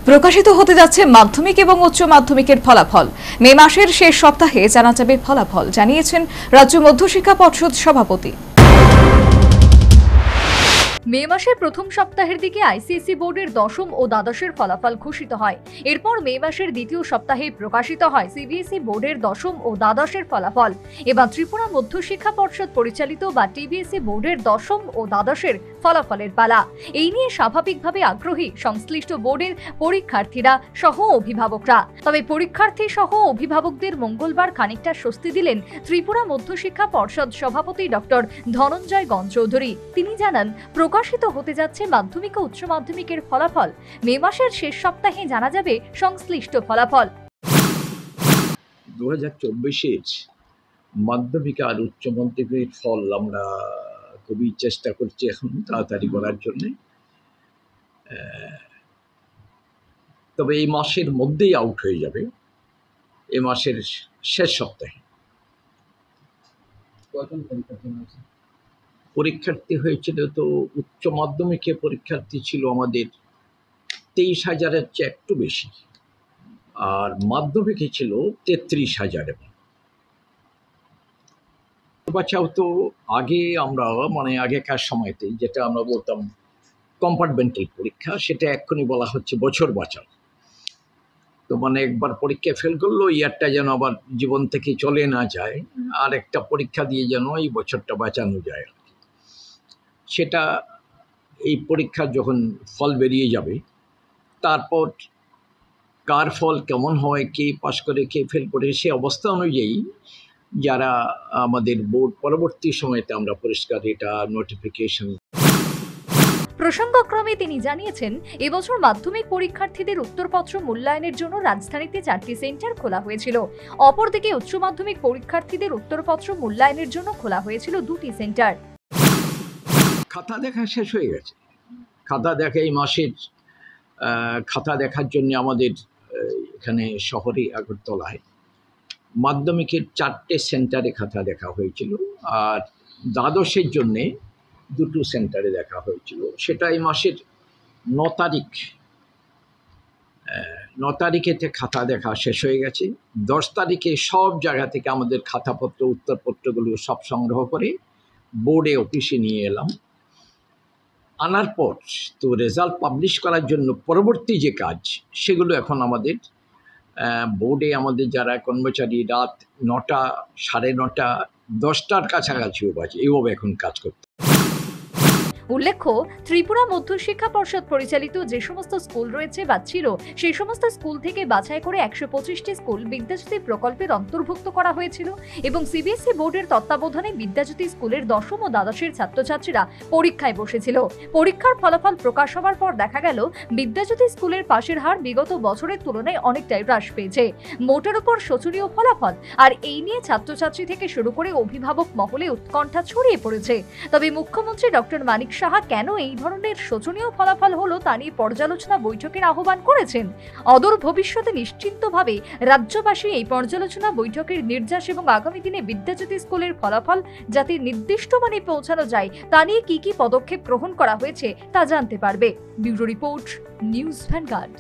প্রকাশিত হতে যাচ্ছে মাধ্যমিক এবং উচ্চ মাধ্যমিকের ফলাফল। মে মাসের শেষ সপ্তাহে জানা যাবে ফলাফল, জানিয়েছেন রাজ্য মধ্যশিক্ষা পর্ষদ সভাপতি। মে মাসের প্রথম সপ্তাহের দিকে আইসিএসই বোর্ডের দশম ও দ্বাদশের ফলাফল ঘোষিত হয়। এরপর মে মাসের দ্বিতীয় সপ্তাহে প্রকাশিত হয় সিবিএসই বোর্ডের দশম ও দ্বাদশের ফলাফল। এবার ত্রিপুরা মধ্যশিক্ষা পর্ষদ পরিচালিত বা টিবিএসই বোর্ডের দশম ও দ্বাদশের ফলাফলের পালা। এই নিয়ে স্বাভাবিকভাবে আগ্রহী সংশ্লিষ্ট বোর্ডের পরীক্ষার্থীরা সহ অভিভাবকরা। তবে পরীক্ষার্থী সহ অভিভাবকদের মঙ্গলবার খানিকটা স্বস্তি দিলেন ত্রিপুরা মধ্যশিক্ষা পর্ষদ সভাপতি ডক্টর ধনঞ্জয় গণচৌধুরী। তিনি জানান, প্রকাশিত হতে যাচ্ছে মাধ্যমিক ও উচ্চ মাধ্যমিকের ফলাফল। মে মাসের শেষ সপ্তাহে জানা যাবে সংশ্লিষ্ট ফলাফল। 2024-এর মাধ্যমিক আর উচ্চ মাধ্যমিকের ফল আমরা খুবই চেষ্টা করছি এখন তাড়াতাড়ি করার জন্য। তবে এই মাসের মধ্যেই আউট হয়ে যাবে, এই মাসের শেষ সপ্তাহে। পরীক্ষার্থী হয়েছিল, তো উচ্চ মাধ্যমিকে পরীক্ষার্থী ছিল আমাদের 23,000-এর চেয়ে একটু বেশি, আর মাধ্যমিকে ছিল 33,000। বাচ্চাও তো আগে আমরা আগেকার সময়তে যেটা আমরা বলতাম কম্পার্টমেন্টাল পরীক্ষা, সেটা এক্ষুনি বলা হচ্ছে বছর বাঁচাও। তো একবার পরীক্ষা ফেল করলো, ইয়ারটা যেন আবার জীবন থেকে চলে না যায়, আর একটা পরীক্ষা দিয়ে যেন এই বছরটা বাঁচানো যায়। সেটা এই পরীক্ষার যখন ফল বেরিয়ে যাবে, তারপর কার ফল কেমন হয়, কে পাশ করে কে ফেল করে, সে অবস্থা অনুযায়ী যারা আমাদের বোর্ড পরবর্তী সময়তে আমরা পরিষ্কার এটা নোটিফিকেশন। প্রসঙ্গক্রমে তিনি জানিয়েছেন, এবছর মাধ্যমিক পরীক্ষার্থীদের উত্তরপত্র মূল্যায়নের জন্য রাজধানীতে 4টি সেন্টার খোলা হয়েছিল। অপরদিকে উচ্চ মাধ্যমিক পরীক্ষার্থীদের উত্তরপত্র মূল্যায়নের জন্য খোলা হয়েছিল 2টি সেন্টার। খাতা দেখা শেষ হয়ে গেছে। খাতা দেখা এই মাসের খাতা দেখার জন্য আমাদের এখানে শহরে আগরতলায় মাধ্যমিকের 4টে সেন্টারে খাতা দেখা হয়েছিল, আর দ্বাদশের জন্যে 2টো সেন্টারে দেখা হয়েছিল। সেটা এই মাসের 9 তারিখ 9 তারিখেতে খাতা দেখা শেষ হয়ে গেছে। 10 তারিখে সব জায়গা থেকে আমাদের খাতাপত্র উত্তরপত্রগুলো সব সংগ্রহ করে বোর্ডে অফিসে নিয়ে এলাম। আনার পর তো রেজাল্ট পাবলিশ করার জন্য পরবর্তী যে কাজ, সেগুলো এখন আমাদের বোর্ডে আমাদের যারা কর্মচারী রাত 9টা, 9:30, 10টার কাছাকাছিও বাজে, এইভাবে এখন কাজ করতে। উল্লেখ্য, ত্রিপুরা মধ্যশিক্ষা পর্ষদ পরিচালিত যে সমস্ত স্কুল রয়েছে বা ছিল, সেই সমস্ত স্কুল থেকে বাছাই করে 125টি স্কুল বিদ্যাজ্যোতি প্রকল্পের অন্তর্ভুক্ত করা হয়েছিল এবং সিবিএসই বোর্ডের তত্ত্বাবধানে বিদ্যাজ্যোতি স্কুলের দশম ও দ্বাদশের ছাত্রছাত্রীরা পরীক্ষায় বসেছিল। পরীক্ষার ফলাফল প্রকাশ হওয়ার পর দেখা গেল, বিদ্যাজ্যোতি স্কুলের পাশের হার বিগত বছরের তুলনায় অনেকটাই হ্রাস পেয়েছে। মোটের উপর শোচনীয় ফলাফল, আর এই নিয়ে ছাত্রছাত্রী থেকে শুরু করে অভিভাবক মহলে উৎকণ্ঠা ছড়িয়ে পড়েছে। তবে মুখ্যমন্ত্রী ডক্টর মানিক সাহা কেন এই ধরনের শোচনীয় ফলাফল হলো তা নিয়ে পর্যালোচনা বৈঠকের আহ্বান করেছেন। অদূর ভবিষ্যতে নিশ্চিন্তভাবে রাজ্যবাসী এই পর্যালোচনা বৈঠকের নির্যাস এবং আগামী দিনে বিদ্যাজ্যোতি স্কুলের ফলাফল যাতে নির্দিষ্ট মানে পৌঁছানো যায়, তা নিয়ে কি কি পদক্ষেপ গ্রহণ করা হয়েছে তা জানতে পারবে। Bureau report, news vanguard.